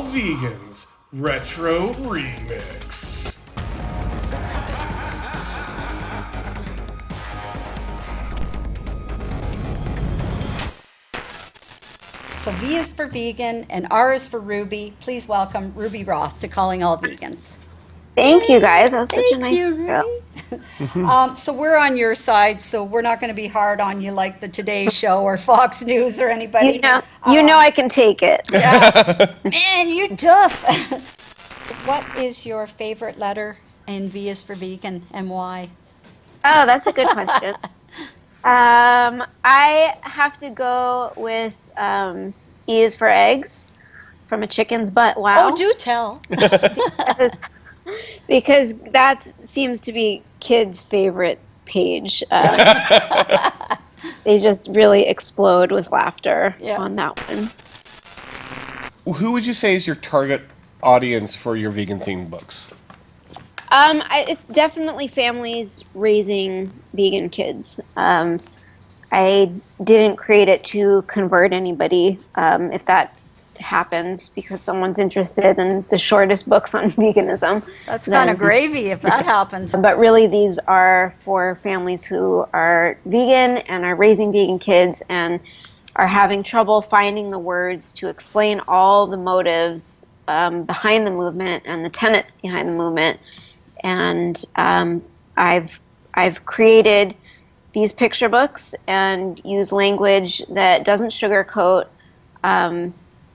Vegans Retro Remix. So V is for vegan and R is for Ruby. Please welcome Ruby Roth to Calling All Vegans. Thank you, guys. That was such a nice intro. So we're on your side, so we're not going to be hard on you like the Today Show or Fox News or anybody. You know I can take it. Yeah. Man, you're tough. What is your favorite letter in V is for vegan and why? Oh, that's a good question. I have to go with E is for eggs from a chicken's butt. Wow. Oh, do tell. Because that seems to be kids' favorite page. They just really explode with laughter on that one. Who would you say is your target audience for your vegan-themed books? It's definitely families raising vegan kids. I didn't create it to convert anybody. If that happens because someone's interested in the shortest books on veganism. That's kind of gravy if that happens. But really these are for families who are vegan and are raising vegan kids and are having trouble finding the words to explain all the motives behind the movement and the tenets behind the movement. And I've created these picture books and use language that doesn't sugarcoat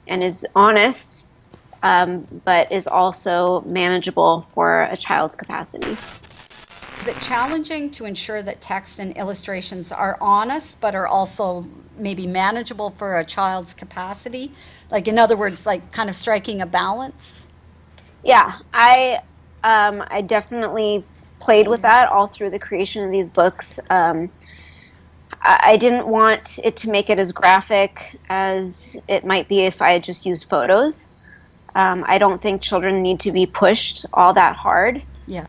and is honest, but is also manageable for a child's capacity. Is it challenging to ensure that text and illustrations are honest, but are also maybe manageable for a child's capacity? Like, in other words, like kind of striking a balance? Yeah, I definitely played with that all through the creation of these books. I didn't want it to make it as graphic as it might be if I had just used photos. I don't think children need to be pushed all that hard. Yeah.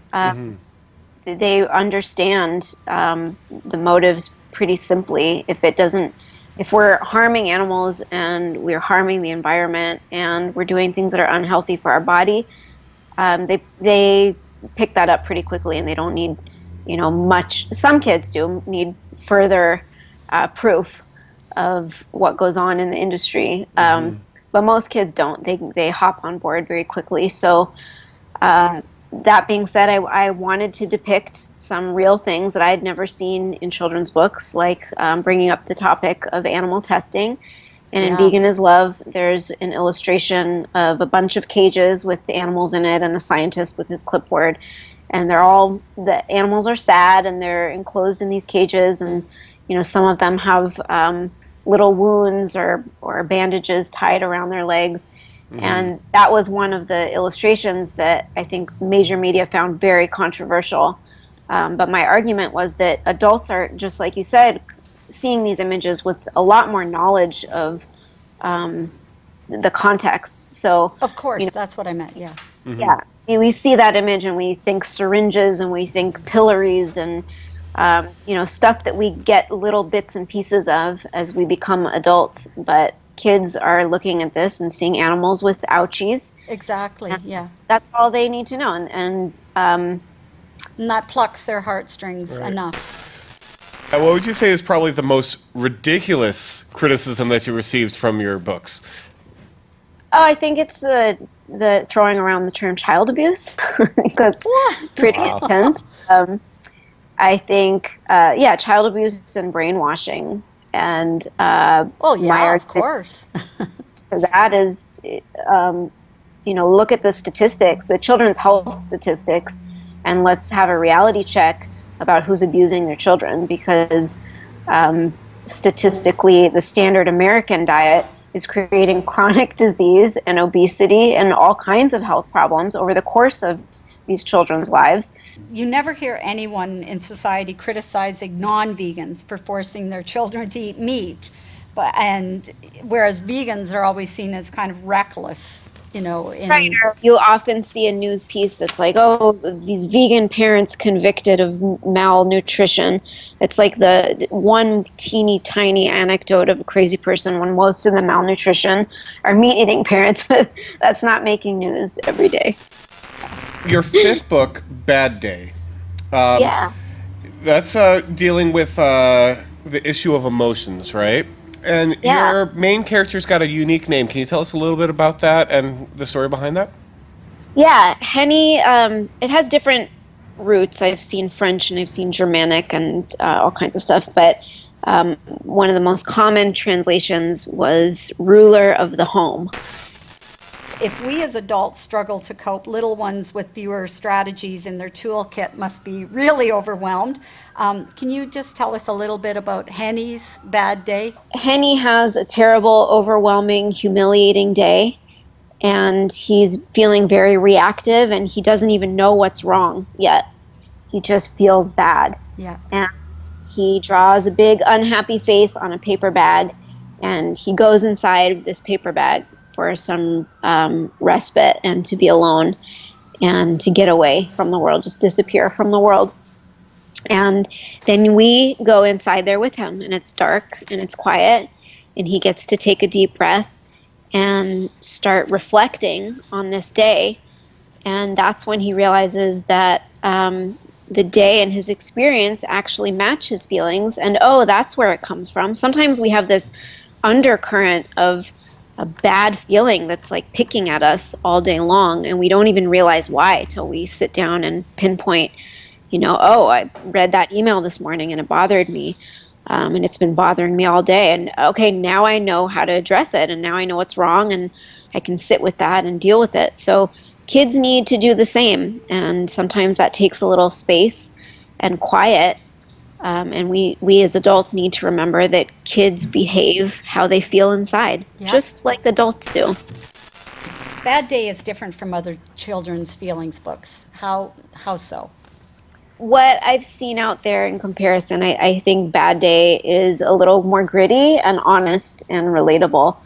They understand the motives pretty simply. If we're harming animals and we're harming the environment and we're doing things that are unhealthy for our body, they pick that up pretty quickly and they don't need, much. Some kids do need further proof of what goes on in the industry, but most kids don't. They hop on board very quickly. So that being said, I wanted to depict some real things that I had never seen in children's books, like bringing up the topic of animal testing. And in Vegan is Love, there's an illustration of a bunch of cages with the animals in it and a scientist with his clipboard. And the animals are sad and they're enclosed in these cages. And, some of them have little wounds or bandages tied around their legs. Mm-hmm. And that was one of the illustrations that I think major media found very controversial. But my argument was that adults are, just like you said, seeing these images with a lot more knowledge of the context. So, of course, that's what I meant. Yeah. Mm-hmm. Yeah. We see that image and we think syringes and we think pillories and, stuff that we get little bits and pieces of as we become adults. But kids are looking at this and seeing animals with ouchies. Exactly. Yeah. That's all they need to know. And that plucks their heartstrings enough. What would you say is probably the most ridiculous criticism that you received from your books? Oh, I think it's the throwing around the term child abuse. I think that's pretty intense. I think, child abuse and brainwashing. And of course. So that is, look at the statistics, the children's health statistics, and let's have a reality check about who's abusing their children, because statistically, the standard American diet is creating chronic disease and obesity and all kinds of health problems over the course of these children's lives. You never hear anyone in society criticizing non-vegans for forcing their children to eat meat, whereas vegans are always seen as kind of reckless. Right. Or you often see a news piece that's like, oh, these vegan parents convicted of malnutrition. It's like the one teeny tiny anecdote of a crazy person when most of the malnutrition are meat-eating parents, but that's not making news every day. Your fifth book, Bad Day. Yeah. That's dealing with the issue of emotions, right? And Yeah. your main character's got a unique name. Can you tell us a little bit about that and the story behind that? Yeah, Henny, it has different roots. I've seen French and I've seen Germanic and all kinds of stuff, but one of the most common translations was ruler of the home. If we as adults struggle to cope, little ones with fewer strategies in their toolkit must be really overwhelmed. Can you just tell us a little bit about Henny's bad day? Henny has a terrible, overwhelming, humiliating day, and he's feeling very reactive, and he doesn't even know what's wrong yet. He just feels bad. Yeah. And he draws a big, unhappy face on a paper bag, and he goes inside this paper bag for some respite and to be alone and to get away from the world, just disappear from the world. And then we go inside there with him, and it's dark and it's quiet, and he gets to take a deep breath and start reflecting on this day. And that's when he realizes that the day and his experience actually match his feelings, and oh, that's where it comes from. Sometimes we have this undercurrent of a bad feeling that's like picking at us all day long, and we don't even realize why till we sit down and pinpoint, oh, I read that email this morning and it bothered me, and it's been bothering me all day, and okay, now I know how to address it, and now I know what's wrong, and I can sit with that and deal with it. So kids need to do the same, and sometimes that takes a little space and quiet. And we as adults need to remember that kids behave how they feel inside, just like adults do. Bad Day is different from other children's feelings books. How so? What I've seen out there in comparison, I think Bad Day is a little more gritty and honest and relatable.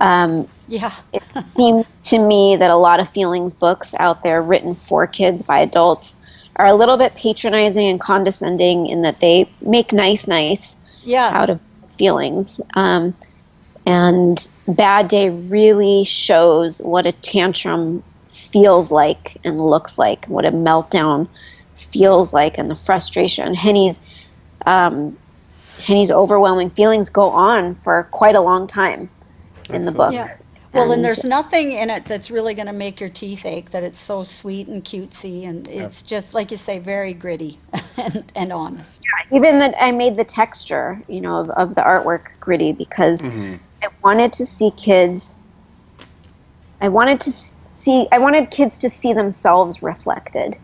It seems to me that a lot of feelings books out there written for kids by adults are a little bit patronizing and condescending in that they make nice out of feelings. And Bad Day really shows what a tantrum feels like and looks like, what a meltdown feels like, and the frustration. Henny's overwhelming feelings go on for quite a long time in the book. Yeah. Well, and there's nothing in it that's really going to make your teeth ache, that it's so sweet and cutesy, and it's just, like you say, very gritty and honest. Yeah, even that I made the texture, of the artwork gritty because I wanted to see kids. I wanted kids to see themselves reflected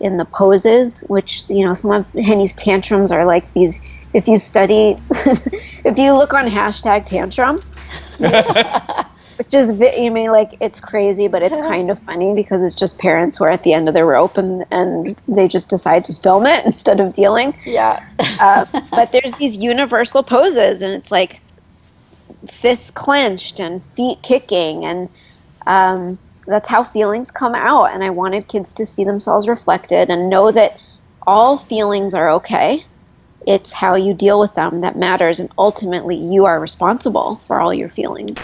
in the poses, which, some of Henny's tantrums are like these. If you study, if you look on #tantrum. Which is, it's crazy, but it's kind of funny because it's just parents who are at the end of their rope and they just decide to film it instead of dealing. Yeah. But there's these universal poses, and it's like fists clenched and feet kicking, and that's how feelings come out. And I wanted kids to see themselves reflected and know that all feelings are okay. It's how you deal with them that matters, and ultimately you are responsible for all your feelings.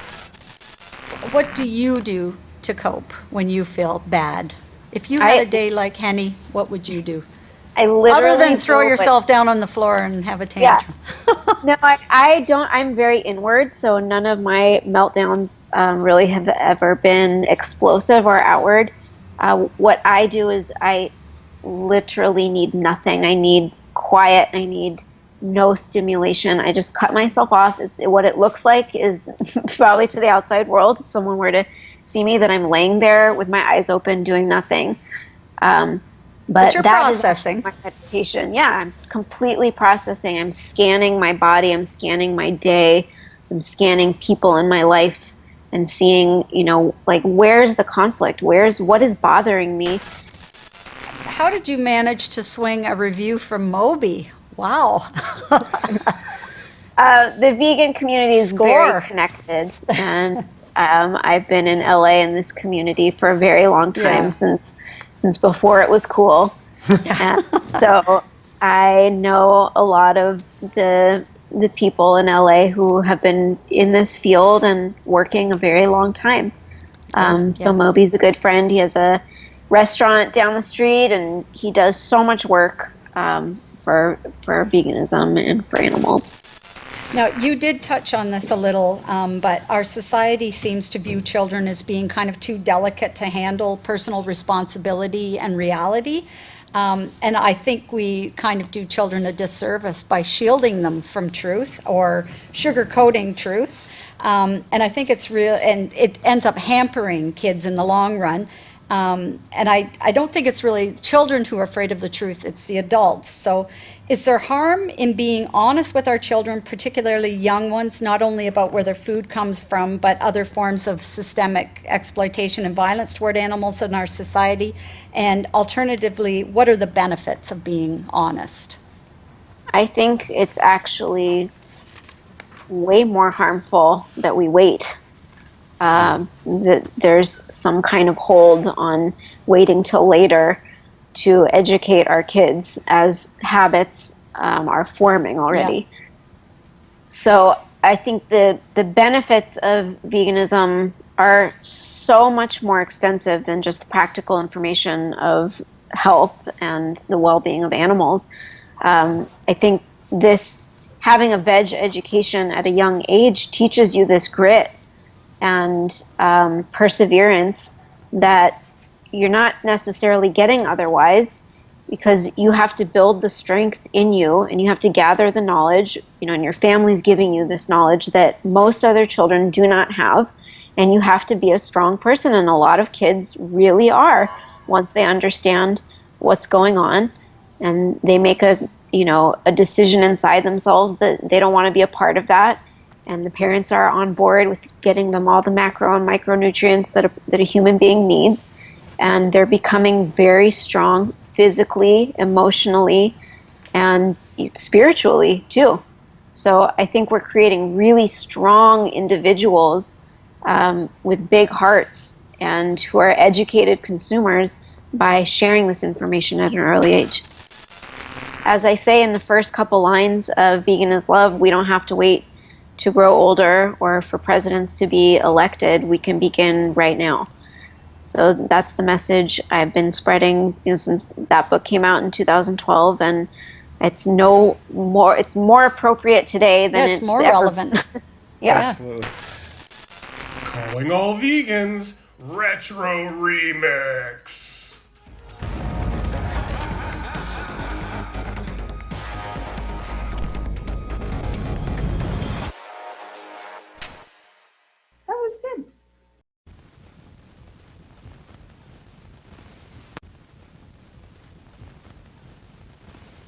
What do you do to cope when you feel bad? If you had a day like Henny, what would you do? I literally Other than throw yourself down on the floor and have a tantrum. Yeah. No, I don't. I'm very inward, so none of my meltdowns really have ever been explosive or outward. What I do is I literally need nothing. I need quiet. I need no stimulation. I just cut myself off. What it looks like is probably to the outside world, if someone were to see me, that I'm laying there with my eyes open doing nothing. But you're that processing. is my meditation. Yeah, I'm completely processing. I'm scanning my body. I'm scanning my day. I'm scanning people in my life and seeing, where's the conflict? What is bothering me? How did you manage to swing a review from Moby? Wow. The vegan community is very connected, and I've been in LA in this community for a very long time, since before it was cool. And so I know a lot of the people in LA who have been in this field and working a very long time. So Moby's a good friend. He has a restaurant down the street, and he does so much work for veganism and for animals. Now, you did touch on this a little, but our society seems to view children as being kind of too delicate to handle personal responsibility and reality. And I think we kind of do children a disservice by shielding them from truth or sugarcoating truth. And I think it's real, and it ends up hampering kids in the long run. And I don't think it's really children who are afraid of the truth, it's the adults. So is there harm in being honest with our children, particularly young ones, not only about where their food comes from, but other forms of systemic exploitation and violence toward animals in our society? And alternatively, what are the benefits of being honest? I think it's actually way more harmful that we wait. That there's some kind of hold on waiting till later to educate our kids as habits are forming already. Yeah. So I think the benefits of veganism are so much more extensive than just practical information of health and the well-being of animals. I think this having a veg education at a young age teaches you this grit and perseverance that you're not necessarily getting otherwise, because you have to build the strength in you and you have to gather the knowledge, and your family's giving you this knowledge that most other children do not have, and you have to be a strong person, and a lot of kids really are once they understand what's going on and they make a decision inside themselves that they don't want to be a part of that. And the parents are on board with getting them all the macro and micronutrients that a human being needs. And they're becoming very strong physically, emotionally, and spiritually too. So I think we're creating really strong individuals with big hearts and who are educated consumers by sharing this information at an early age. As I say in the first couple lines of Vegan is Love, we don't have to wait to grow older or for presidents to be elected. We can begin right now. So that's the message I've been spreading since that book came out in 2012, and it's more appropriate today than it's more relevant. Absolutely. Calling all vegans, Retro Remix.